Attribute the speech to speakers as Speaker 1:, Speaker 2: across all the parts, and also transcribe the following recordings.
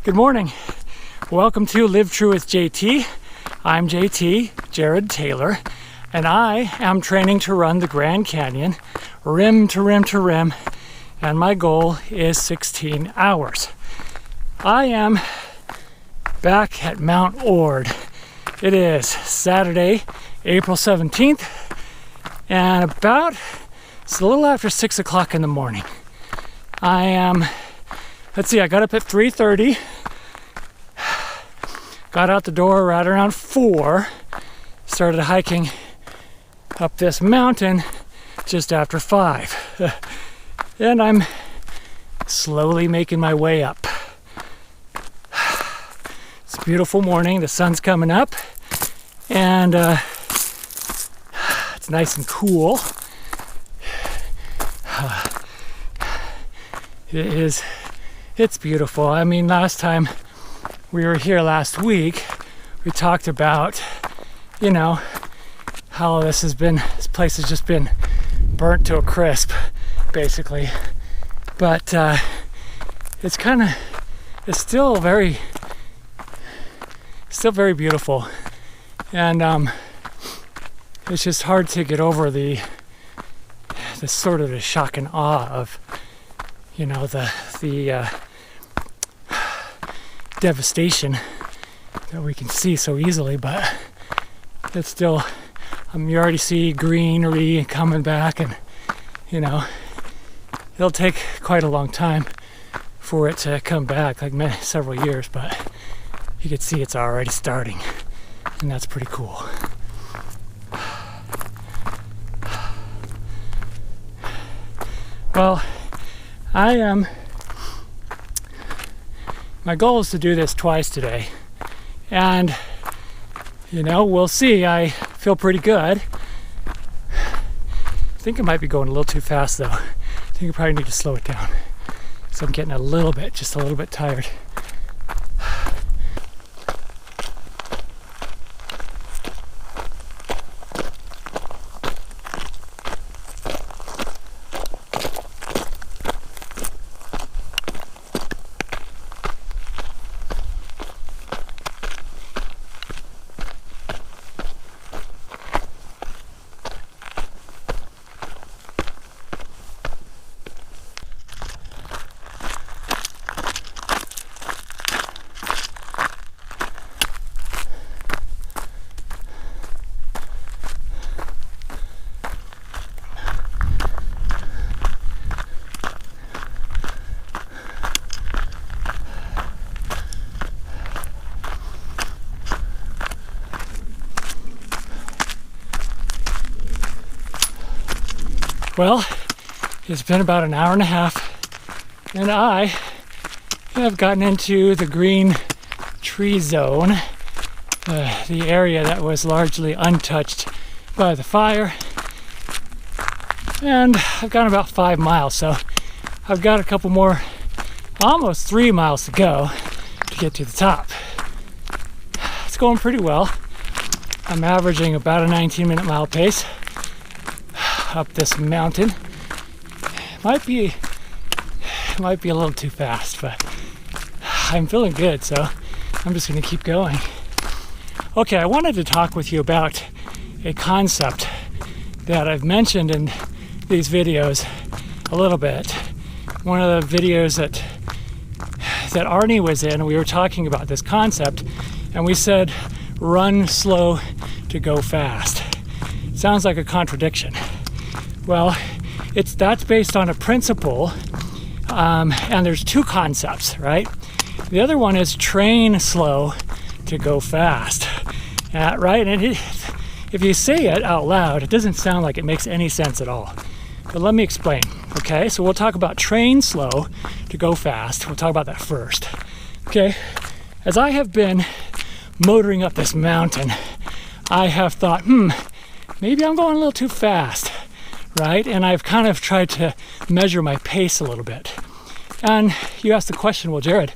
Speaker 1: Good morning. Welcome to Live True with JT. I'm JT, Jared Taylor, and I am training to run the Grand Canyon, rim to rim to rim, and my goal is 16 hours. I am back at Mount Ord. It is Saturday, April 17th, and it's a little after 6 o'clock in the morning. I got up at 3:30, got out the door right around 4, started hiking up this mountain just after 5, and I'm slowly making my way up. It's a beautiful morning, the sun's coming up, and it's nice and cool. It's beautiful. I mean, last time we were here last week, we talked about, how this place has just been burnt to a crisp, basically. But it's still very beautiful. And it's just hard to get over the sort of the shock and awe of, the devastation that we can see so easily, but it's still, you already see greenery coming back, and it'll take quite a long time for it to come back, like several years, but you can see it's already starting, and that's pretty cool. Well, my goal is to do this twice today, and we'll see. I feel pretty good. I think I might be going a little too fast though. I think I probably need to slow it down, so I'm getting just a little bit tired. Well, it's been about an hour and a half, and I have gotten into the green tree zone, the area that was largely untouched by the fire, and I've gone about 5 miles, so I've got a couple more, almost 3 miles to go to get to the top. It's going pretty well. I'm averaging about a 19-minute mile pace up this mountain. Might be a little too fast, but I'm feeling good, so I'm just going to keep going. Okay, I wanted to talk with you about a concept that I've mentioned in these videos a little bit. One of the videos that Arnie was in, we were talking about this concept, and we said run slow to go fast. Sounds like a contradiction. Well, that's based on a principle, and there's two concepts, right? The other one is train slow to go fast, right? And if you say it out loud, it doesn't sound like it makes any sense at all. But let me explain, okay? So we'll talk about train slow to go fast. We'll talk about that first, okay? As I have been motoring up this mountain, I have thought, maybe I'm going a little too fast. Right? And I've kind of tried to measure my pace a little bit. And you ask the question, well, Jared,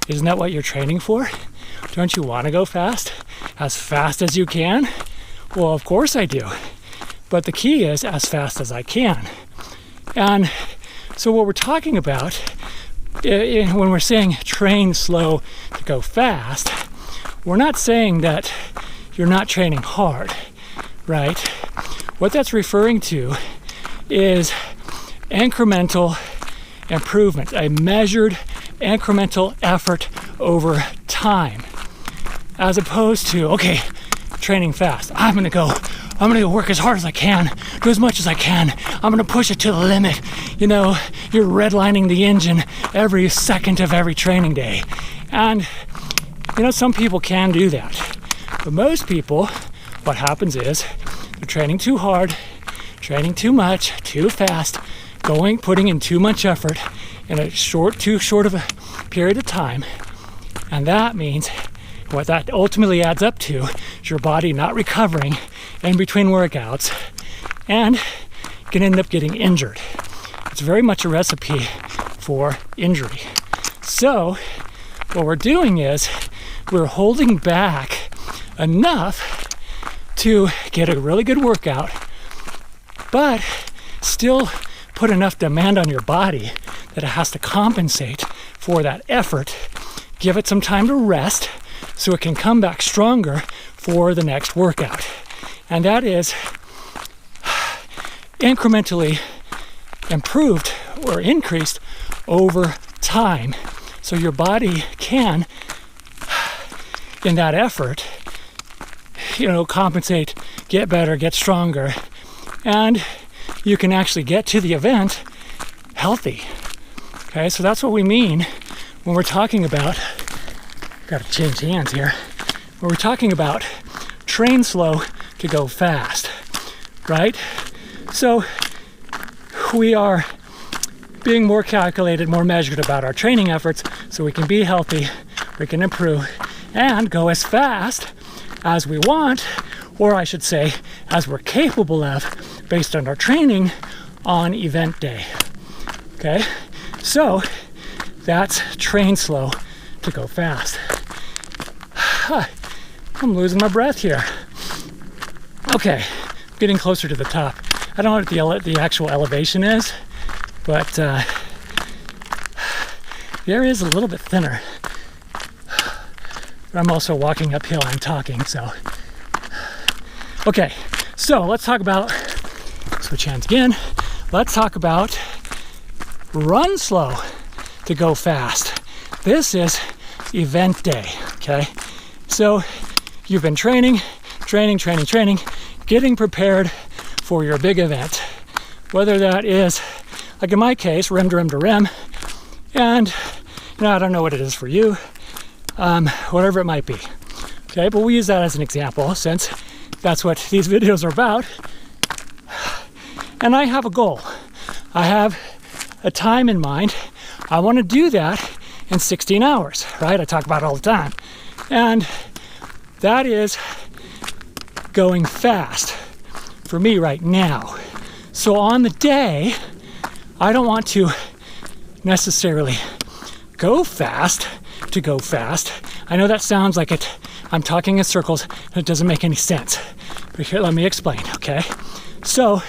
Speaker 1: isn't that what you're training for? Don't you want to go fast? As fast as you can? Well, of course I do. But the key is as fast as I can. And so what we're talking about when we're saying train slow to go fast, we're not saying that you're not training hard, right? What that's referring to is incremental improvement, a measured incremental effort over time, as opposed to, okay, training fast. I'm gonna go work as hard as I can, do as much as I can. I'm gonna push it to the limit. You know, you're redlining the engine every second of every training day. And, you know, some people can do that. But most people, what happens is they're training too hard, training too much, too fast, putting in too much effort in too short of a period of time. And that means what that ultimately adds up to is your body not recovering in between workouts and you can end up getting injured. It's very much a recipe for injury. So what we're doing is we're holding back enough to get a really good workout, but still put enough demand on your body that it has to compensate for that effort. Give it some time to rest so it can come back stronger for the next workout. And that is incrementally improved or increased over time. So your body can, in that effort, compensate, get better, get stronger, and you can actually get to the event healthy. Okay, so that's what we mean when we're talking about, got to change hands here, when we're talking about train slow to go fast, right? So we are being more calculated, more measured about our training efforts so we can be healthy, we can improve, and go as fast as we want, or I should say, as we're capable of based on our training on event day. Okay, so that's train slow to go fast. I'm losing my breath here. Okay, getting closer to the top. I don't know what the actual elevation is, but the area is a little bit thinner. But I'm also walking uphill and talking, so. Okay, so let's talk about, switch hands again. Let's talk about run slow to go fast. This is event day, okay? So you've been training, getting prepared for your big event. Whether that is, like in my case, rim to rim to rim, and I don't know what it is for you, whatever it might be. Okay, but we use that as an example since that's what these videos are about. And I have a goal. I have a time in mind. I want to do that in 16 hours, right? I talk about it all the time. And that is going fast for me right now. So on the day, I don't want to necessarily go fast to go fast. I know that sounds like I'm talking in circles and it doesn't make any sense. But here, let me explain, okay? So,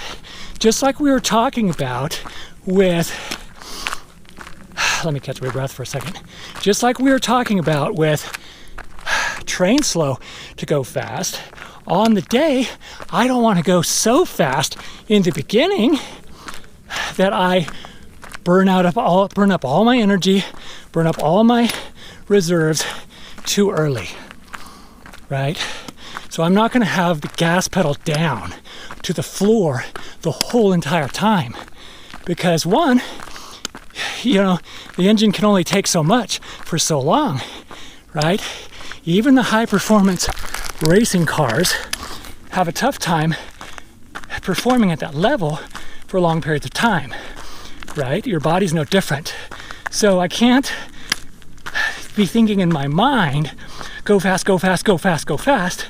Speaker 1: just like we were talking about with, let me catch my breath for a second. Just like we were talking about with train slow to go fast, on the day, I don't want to go so fast in the beginning that I burn up all my energy, burn up all my reserves too early, right? So I'm not going to have the gas pedal down to the floor the whole entire time because one, the engine can only take so much for so long, right? Even the high performance racing cars have a tough time performing at that level for long periods of time, right? Your body's no different. So I can't be thinking in my mind, go fast, go fast, go fast, go fast.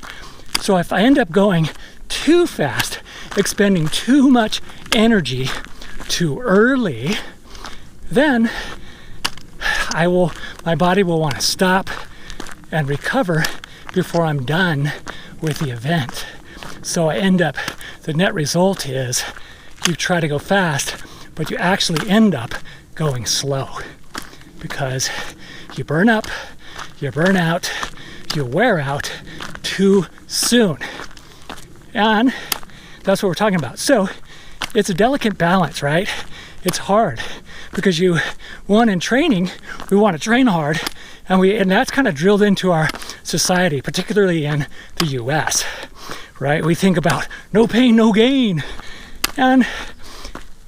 Speaker 1: So if I end up going too fast, expending too much energy too early, then my body will want to stop and recover before I'm done with the event. So the net result is you try to go fast, but you actually end up going slow. because you burn up, you burn out, you wear out too soon. And that's what we're talking about. So it's a delicate balance, right? It's hard because in training, we want to train hard, and that's kind of drilled into our society, particularly in the US, right? We think about no pain, no gain. And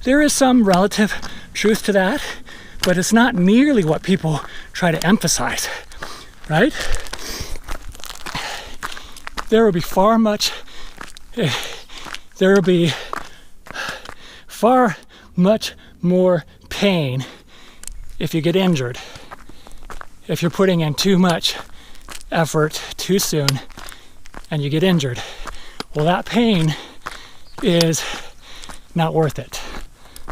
Speaker 1: there is some relative truth to that, but it's not nearly what people try to emphasize, right? There will be far much more pain if you get injured, if you're putting in too much effort too soon and you get injured. Well, that pain is not worth it.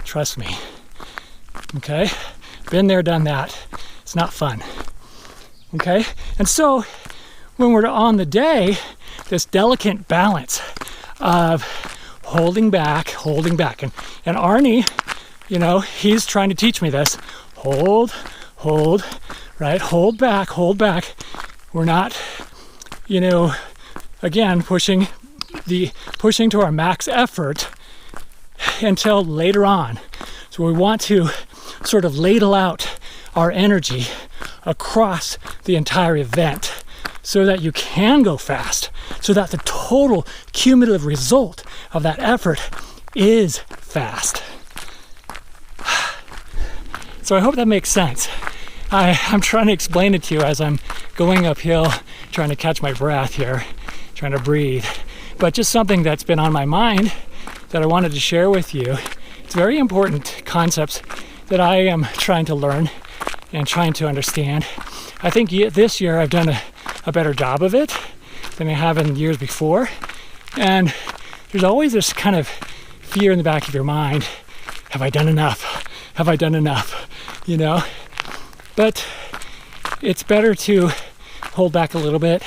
Speaker 1: Trust me. Okay? Been there, done that. It's not fun. Okay? And so when we're on the day, this delicate balance of holding back. And Arnie, he's trying to teach me this. Hold, right? Hold back. We're not, again, pushing to our max effort until later on. So we want to sort of ladle out our energy across the entire event so that you can go fast, so that the total cumulative result of that effort is fast. So I hope that makes sense. I'm trying to explain it to you as I'm going uphill, trying to catch my breath here, trying to breathe. But just something that's been on my mind that I wanted to share with you. It's very important concepts that I am trying to learn and trying to understand. I think this year I've done a better job of it than I have in years before. And there's always this kind of fear in the back of your mind. Have I done enough? Have I done enough? But it's better to hold back a little bit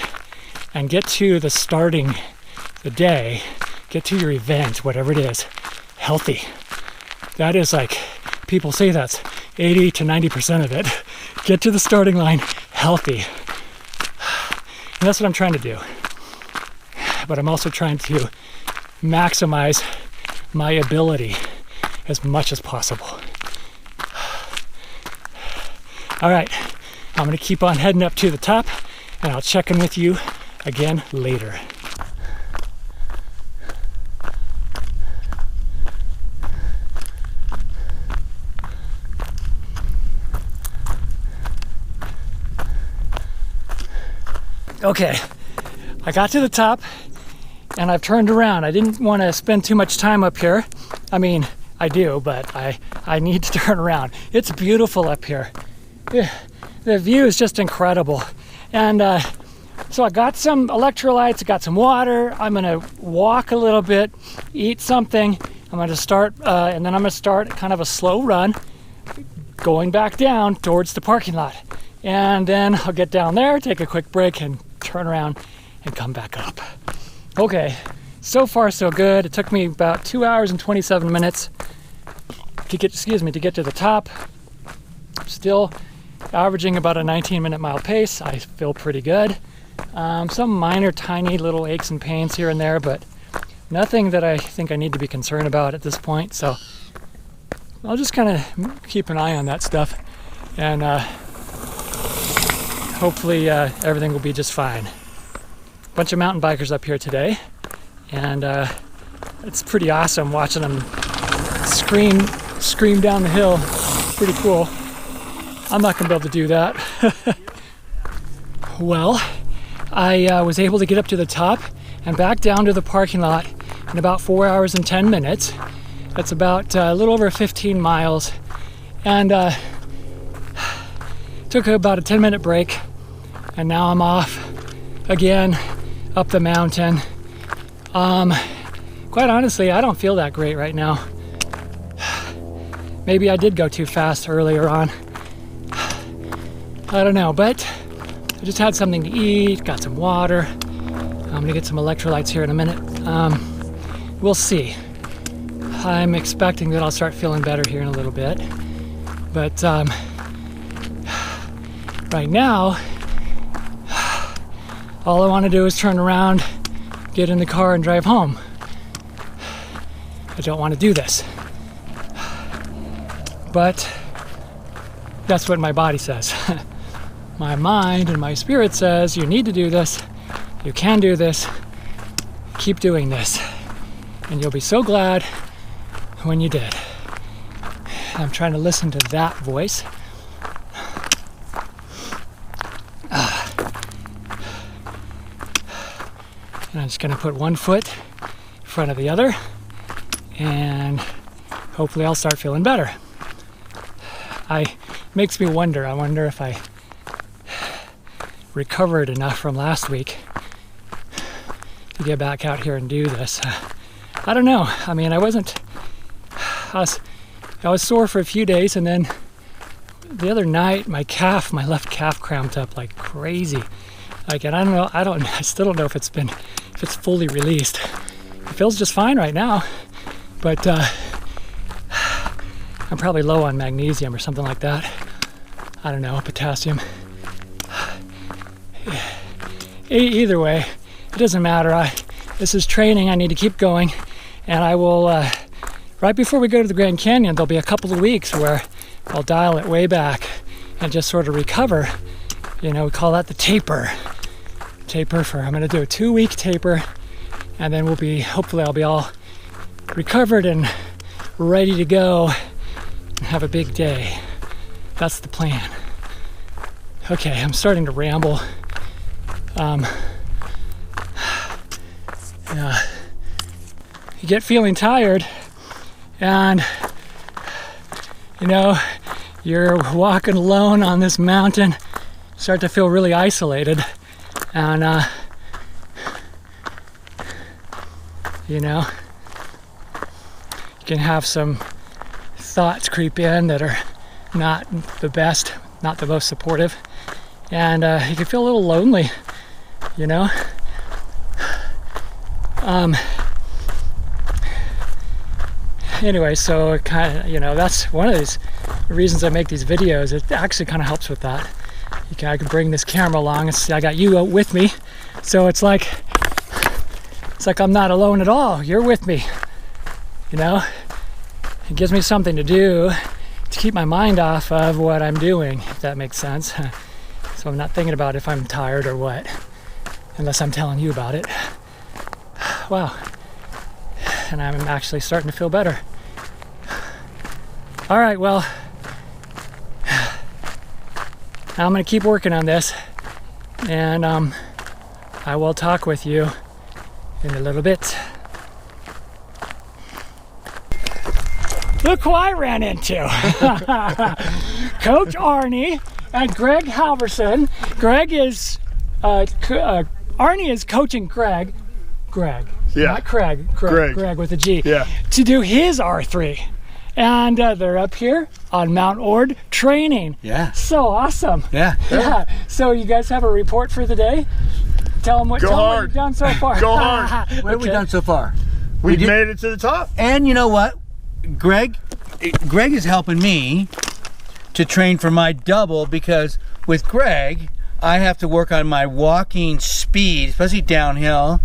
Speaker 1: and get to the day, get to your event, whatever it is, healthy. That is like, people say that's 80 to 90% of it. Get to the starting line healthy. And that's what I'm trying to do. But I'm also trying to maximize my ability as much as possible. All right, I'm going to keep on heading up to the top, and I'll check in with you again later. Okay, I got to the top and I've turned around. I didn't want to spend too much time up here. I mean, I do, but I need to turn around. It's beautiful up here. The view is just incredible. And so I got some electrolytes, I got some water. I'm gonna walk a little bit, eat something. I'm gonna start, and then I'm gonna start kind of a slow run going back down towards the parking lot. And then I'll get down there, take a quick break, and turn around and come back up. Okay, so far so good. It took me about 2 hours and 27 minutes to get to the top. Still averaging about a 19-minute mile pace. I feel pretty good. Some minor, tiny little aches and pains here and there, but nothing that I think I need to be concerned about at this point. So I'll just kind of keep an eye on that stuff, and hopefully everything will be just fine. Bunch of mountain bikers up here today, and it's pretty awesome watching them scream down the hill. Pretty cool. I'm not gonna be able to do that. Well, I was able to get up to the top and back down to the parking lot in about 4 hours and 10 minutes. That's about a little over 15 miles, and took about a 10-minute break, and now I'm off again up the mountain. Quite honestly, I don't feel that great right now. Maybe I did go too fast earlier on. I don't know, but I just had something to eat, got some water. I'm gonna get some electrolytes here in a minute. We'll see. I'm expecting that I'll start feeling better here in a little bit. But right now, all I want to do is turn around, get in the car, and drive home. I don't want to do this. But that's what my body says. My mind and my spirit says, you need to do this. You can do this. Keep doing this. And you'll be so glad when you did. I'm trying to listen to that voice. And I'm just going to put one foot in front of the other, and hopefully I'll start feeling better. Makes me wonder. I wonder if I recovered enough from last week to get back out here and do this. I don't know. I mean, I was sore for a few days, and then the other night my left calf cramped up like crazy. Like, and I don't know. I still don't know if it's fully released. It feels just fine right now, but I'm probably low on magnesium or something like that. I don't know, potassium. Either way, it doesn't matter. This is training. I need to keep going, and I will. Right before we go to the Grand Canyon, there'll be a couple of weeks where I'll dial it way back and just sort of recover. You know, we call that the taper. I'm going to do a 2-week taper, and then hopefully I'll be all recovered and ready to go and have a big day. That's the plan. Okay, I'm starting to ramble. You get feeling tired, and you know, you're walking alone on this mountain, start to feel really isolated, and you know, you can have some thoughts creep in that are not the best, not the most supportive, and you can feel a little lonely, you know. Anyway, so it kind of, you know, that's one of these reasons I make these videos. It actually kind of helps with that. I can bring this camera along. I got you out with me, so it's like I'm not alone at all. You're with me, you know. It gives me something to do to keep my mind off of what I'm doing, if that makes sense. So I'm not thinking about if I'm tired or what, unless I'm telling you about it. Wow. And I'm actually starting to feel better. All right, well, I'm going to keep working on this, and I will talk with you in a little bit. Look who I ran into. Coach Arnie and Greg Halverson. Arnie is coaching Greg. Yeah. Not Craig. Greg with a G. Yeah. To do his R3. And they're up here on Mount Ord training. Yeah. So awesome. Yeah. Yeah. So you guys have a report for the day? Tell them what you've done so far.
Speaker 2: Go hard.
Speaker 3: What have we done so far?
Speaker 2: We've made it to the top.
Speaker 3: And you know what? Greg is helping me to train for my double, because with Greg, I have to work on my walking speed, especially downhill.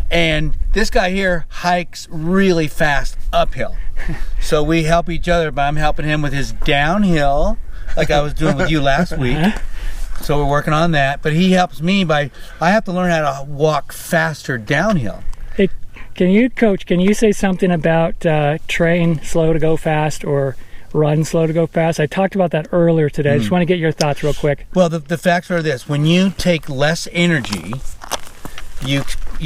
Speaker 3: And this guy here hikes really fast uphill. So we help each other, but I'm helping him with his downhill, like I was doing with you last week. So we're working on that. But he helps me I have to learn how to walk faster downhill.
Speaker 1: Hey, can you say something about train slow to go fast or run slow to go fast? I talked about that earlier today. I just want to get your thoughts real quick.
Speaker 3: Well, the facts are this. When you take less energy, you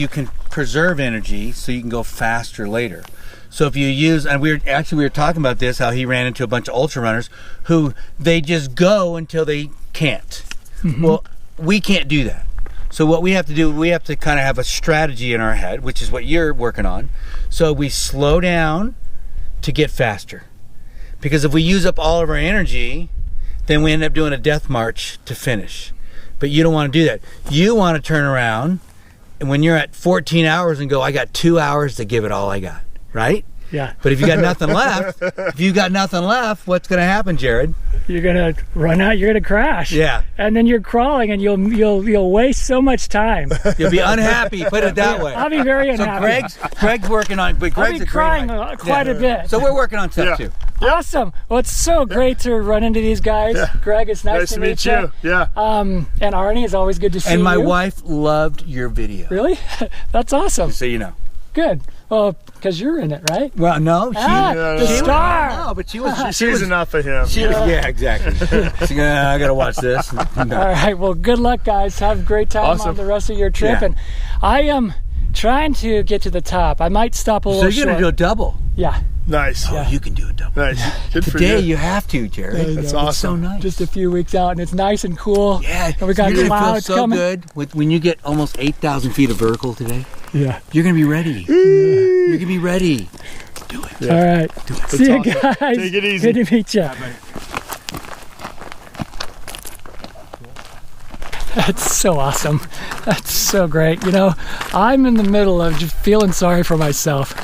Speaker 3: can preserve energy so you can go faster later. So if you use, and we were talking about this, how he ran into a bunch of ultra runners who they just go until they can't. Mm-hmm. Well, we can't do that. So what we have to do, we have to kind of have a strategy in our head, which is what you're working on. So we slow down to get faster. Because if we use up all of our energy, then we end up doing a death march to finish. But you don't want to do that. You want to turn around, and when you're at 14 hours and go, I got 2 hours to give it all I got, right?
Speaker 1: Yeah.
Speaker 3: But if you got nothing left, what's going to happen, Jared?
Speaker 1: You're gonna run out. You're gonna crash.
Speaker 3: Yeah.
Speaker 1: And then you're crawling, and you'll waste so much time.
Speaker 3: You'll be unhappy. Put it that way.
Speaker 1: I'll be very unhappy.
Speaker 3: So Greg's working on. But Greg's
Speaker 1: I'll be crying quite a bit.
Speaker 3: So we're working on stuff too.
Speaker 1: Awesome. Well, it's so great to run into these guys.
Speaker 2: Yeah.
Speaker 1: Greg, it's nice to meet you.
Speaker 2: Yeah.
Speaker 1: And Arnie, it's always good to see you.
Speaker 3: And my wife loved your video.
Speaker 1: Really? That's awesome.
Speaker 3: Just so you know.
Speaker 1: Good. Well, because you're in it, right?
Speaker 3: Well, no,
Speaker 1: the star.
Speaker 3: No, but she was.
Speaker 2: She sees enough of him.
Speaker 3: Yeah, exactly. I gotta watch this. No.
Speaker 1: All right. Well, good luck, guys. Have a great time on the rest of your trip.
Speaker 3: Yeah.
Speaker 1: And I am trying to get to the top. I might stop a little short.
Speaker 3: So you're gonna do a double.
Speaker 1: Yeah.
Speaker 2: Nice.
Speaker 3: Oh, you can do a double.
Speaker 2: Nice. Good for
Speaker 3: Today
Speaker 2: you.
Speaker 3: you have to, Jared.
Speaker 2: That's
Speaker 3: It's so
Speaker 2: awesome.
Speaker 3: nice.
Speaker 1: Just a few weeks out, and it's nice and cool.
Speaker 3: Yeah,
Speaker 1: And we got
Speaker 3: you're gonna
Speaker 1: clouds
Speaker 3: feel so
Speaker 1: coming.
Speaker 3: good when you get almost 8,000 feet of vertical today.
Speaker 1: Yeah.
Speaker 3: You're gonna be ready. You're gonna be ready. Do it.
Speaker 1: All right.
Speaker 3: Do it.
Speaker 1: See you
Speaker 2: awesome.
Speaker 1: guys.
Speaker 2: Take it easy.
Speaker 1: Good to meet you. That's so awesome. That's so great. You know, I'm in the middle of just feeling sorry for myself.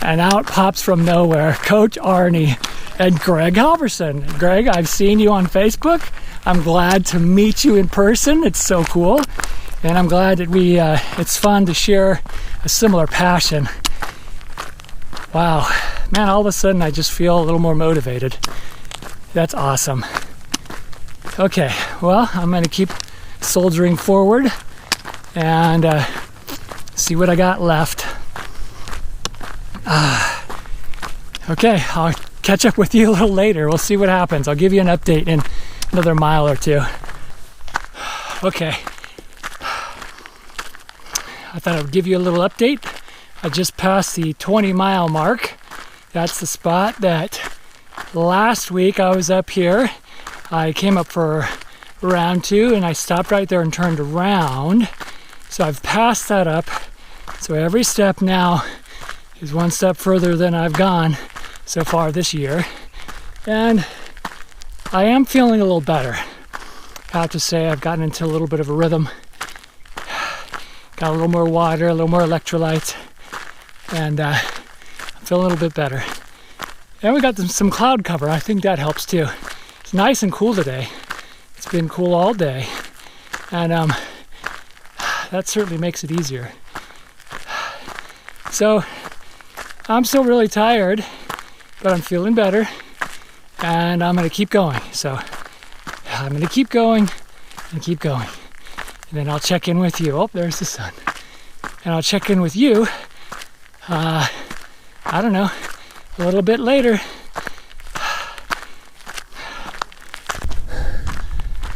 Speaker 1: And out pops from nowhere Coach Arnie and Greg Halverson. Greg, I've seen you on Facebook. I'm glad to meet you in person. It's so cool. And I'm glad that it's fun to share a similar passion. Wow. Man, all of a sudden I just feel a little more motivated. That's awesome. Okay, well, I'm going to keep soldiering forward and see what I got left. Okay, I'll catch up with you a little later. We'll see what happens. I'll give you an update in another mile or two. Okay. I thought I would give you a little update. I just passed the 20-mile mark. That's the spot that last week I was up here. I came up for round 2 and I stopped right there and turned around. So I've passed that up. So every step now is one step further than I've gone so far this year. And I am feeling a little better. I have to say I've gotten into a little bit of a rhythm. Got a little more water, a little more electrolytes, and I'm feeling a little bit better. And we got some cloud cover. I think that helps too. It's nice and cool today. It's been cool all day, and that certainly makes it easier. So I'm still really tired, but I'm feeling better, and I'm going to keep going. So I'm going to keep going and keep going. And then I'll check in with you. Oh, there's the sun. And I'll check in with you, I don't know, a little bit later.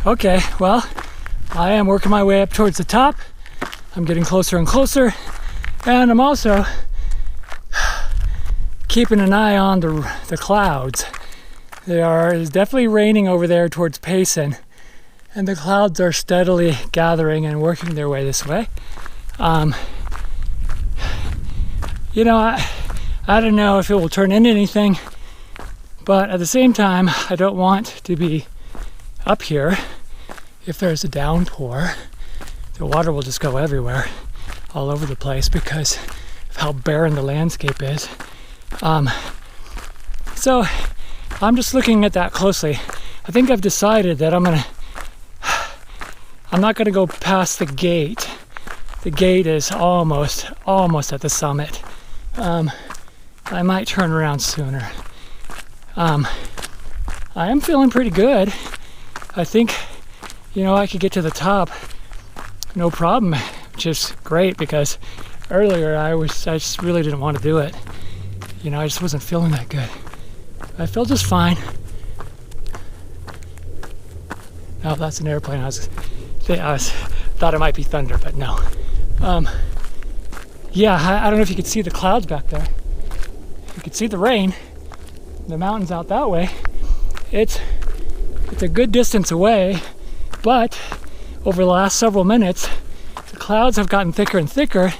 Speaker 1: Okay, well, I am working my way up towards the top. I'm getting closer and closer. And I'm also keeping an eye on the clouds. It's definitely raining over there towards Payson. And the clouds are steadily gathering and working their way this way. You know, I don't know if it will turn into anything, but at the same time, I don't want to be up here. If there's a downpour, the water will just go everywhere, all over the place, because of how barren the landscape is. So I'm just looking at that closely. I think I've decided that I'm not gonna go past the gate. The gate is almost at the summit. I might turn around sooner. I am feeling pretty good. I think, you know, I could get to the top no problem, which is great, because earlier I just really didn't want to do it. You know, I just wasn't feeling that good. I felt just fine. Oh, that's an airplane. I thought it might be thunder, but no. Yeah, I don't know if you could see the clouds back there. You could see the rain, the mountains out that way. It's a good distance away, but over the last several minutes, the clouds have gotten thicker and thicker,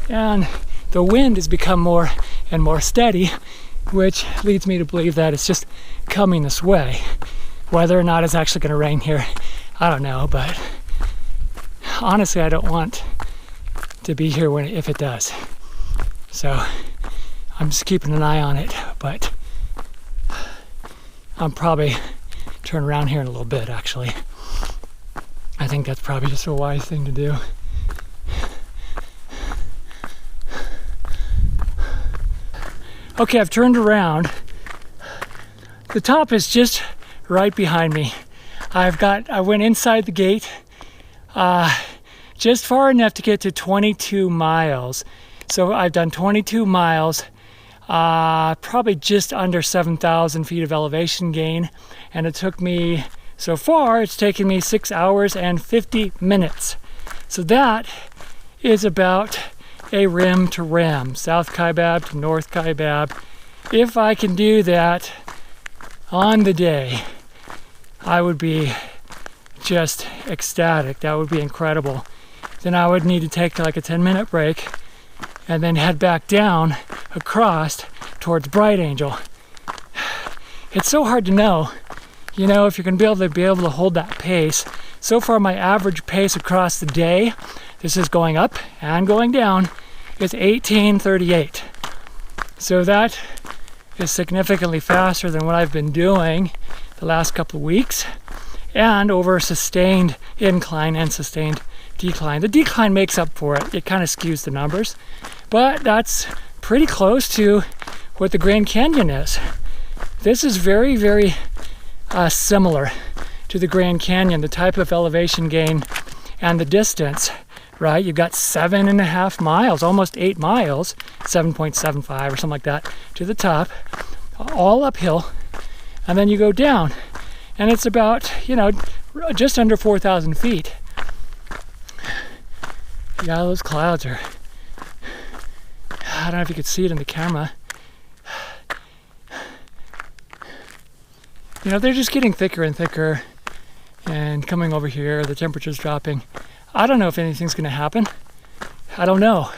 Speaker 1: and the wind has become more and more steady, which leads me to believe that it's just coming this way. Whether or not it's actually going to rain here, I don't know, but honestly, I don't want to be here if it does. So I'm just keeping an eye on it, but I'm probably turn around here in a little bit, actually. I think that's probably just a wise thing to do. Okay, I've turned around. The top is just right behind me. I went inside the gate just far enough to get to 22 miles. So I've done 22 miles, probably just under 7,000 feet of elevation gain. And it took me, so far, it's taken me 6 hours and 50 minutes. So that is about a rim to rim, South Kaibab to North Kaibab. If I can do that on the day, I would be just ecstatic. That would be incredible. Then I would need to take like a 10-minute break and then head back down across towards Bright Angel. It's so hard to know, you know, if you're going to be able to hold that pace. So far, my average pace across the day, this is going up and going down, is 18:38. So that is significantly faster than what I've been doing the last couple of weeks, and over a sustained incline and sustained decline. The decline makes up for it. It kind of skews the numbers, but that's pretty close to what the Grand Canyon is. This is very, very similar to the Grand Canyon, the type of elevation gain and the distance, right? You've got 7.5 miles, almost 8 miles, 7.75 or something like that, to the top, all uphill, and then you go down, and it's about, you know, just under 4,000 feet. Yeah, those clouds are, I don't know if you could see it in the camera. You know, they're just getting thicker and thicker and coming over here, the temperature's dropping. I don't know if anything's going to happen. I don't know.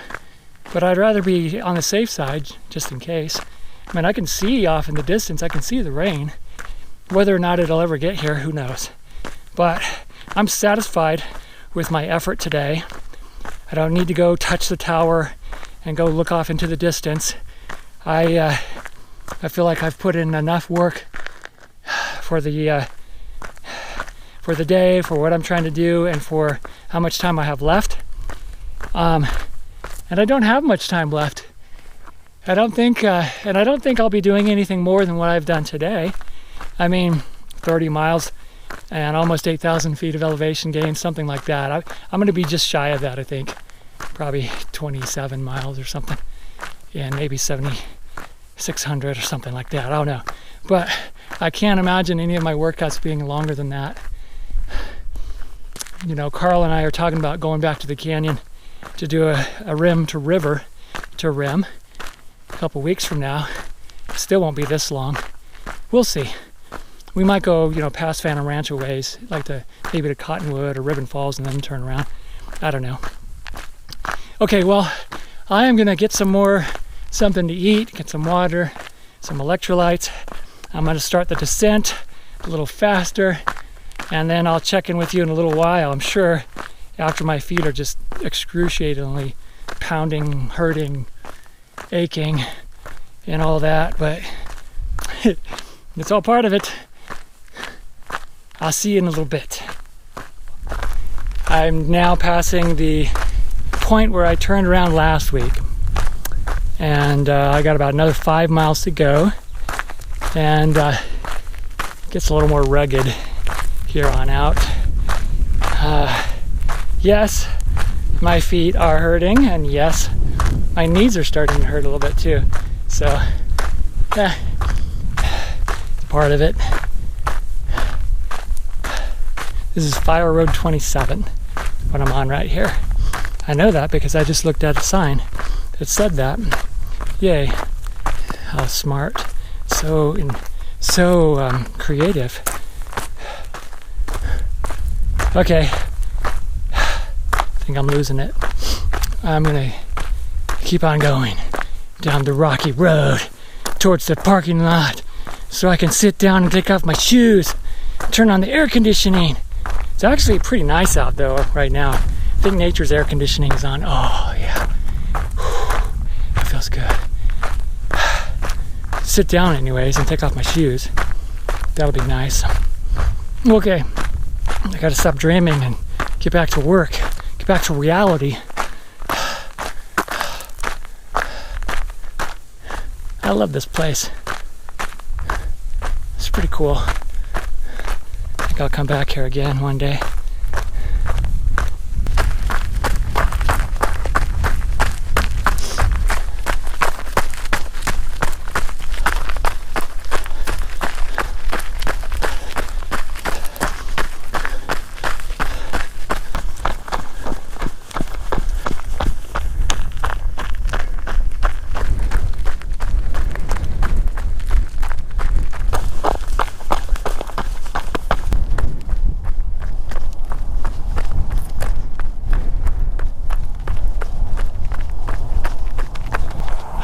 Speaker 1: But I'd rather be on the safe side, just in case. I mean, I can see off in the distance, I can see the rain. Whether or not it'll ever get here, who knows. But I'm satisfied with my effort today. I don't need to go touch the tower and go look off into the distance. I feel like I've put in enough work for the day, for what I'm trying to do, and for how much time I have left. And I don't have much time left. I don't think I'll be doing anything more than what I've done today. I mean, 30 miles and almost 8,000 feet of elevation gain, something like that. I'm going to be just shy of that, I think. Probably 27 miles or something. Yeah, maybe 7,600 or something like that. I don't know. But I can't imagine any of my workouts being longer than that. You know, Carl and I are talking about going back to the canyon to do a rim to river to rim a couple weeks from now. Still won't be this long. We'll see. We might go, you know, past Phantom Rancho ways, like maybe to Cottonwood or Ribbon Falls, and then turn around. I don't know. Okay, well, I am gonna get something to eat, get some water, some electrolytes. I'm gonna start the descent a little faster, and then I'll check in with you in a little while. I'm sure after my feet are just excruciatingly pounding, hurting, aching, and all that, but it's all part of it. I'll see you in a little bit. I'm now passing the point where I turned around last week, and I got about another 5 miles to go, and it gets a little more rugged here on out. Yes, my feet are hurting, and yes, my knees are starting to hurt a little bit too. So, yeah, it's part of it. This is Fire Road 27, what I'm on right here. I know that because I just looked at a sign that said that. Yay, how smart, so creative. Okay, I think I'm losing it. I'm gonna keep on going down the rocky road towards the parking lot so I can sit down and take off my shoes, turn on the air conditioning. It's actually pretty nice out though right now. I think nature's air conditioning is on. Oh yeah, that feels good. sit down anyways and take off my shoes. That'll be nice. Okay, I gotta stop dreaming and get back to work, get back to reality. I love this place. It's pretty cool. I think I'll come back here again one day.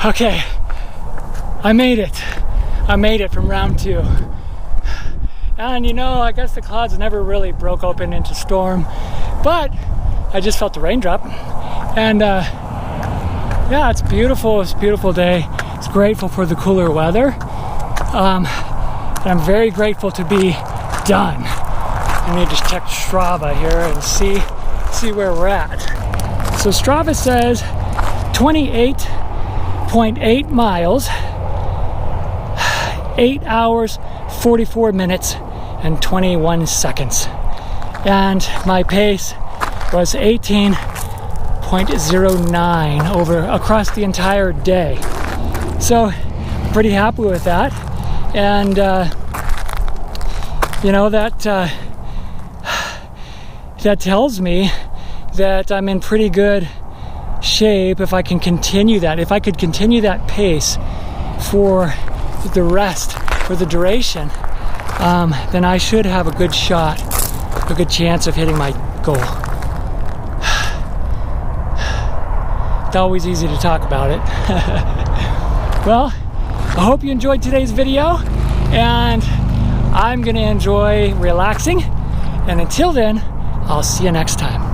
Speaker 1: Okay, I made it. I made it from round 2. And you know, I guess the clouds never really broke open into storm, but I just felt the raindrop. And yeah, it's beautiful. It's a beautiful day. It's grateful for the cooler weather. And I'm very grateful to be done. Let me just check Strava here and see where we're at. So Strava says 28.8 miles, 8 hours, 44 minutes, and 21 seconds. And my pace was 18.09 across the entire day. So pretty happy with that. And you know, that tells me that I'm in pretty good shape if I can continue that. If I could continue that pace for the rest, for the duration, then I should have a good shot, a good chance of hitting my goal. It's always easy to talk about it. Well, I hope you enjoyed today's video, and I'm gonna enjoy relaxing. And until then, I'll see you next time.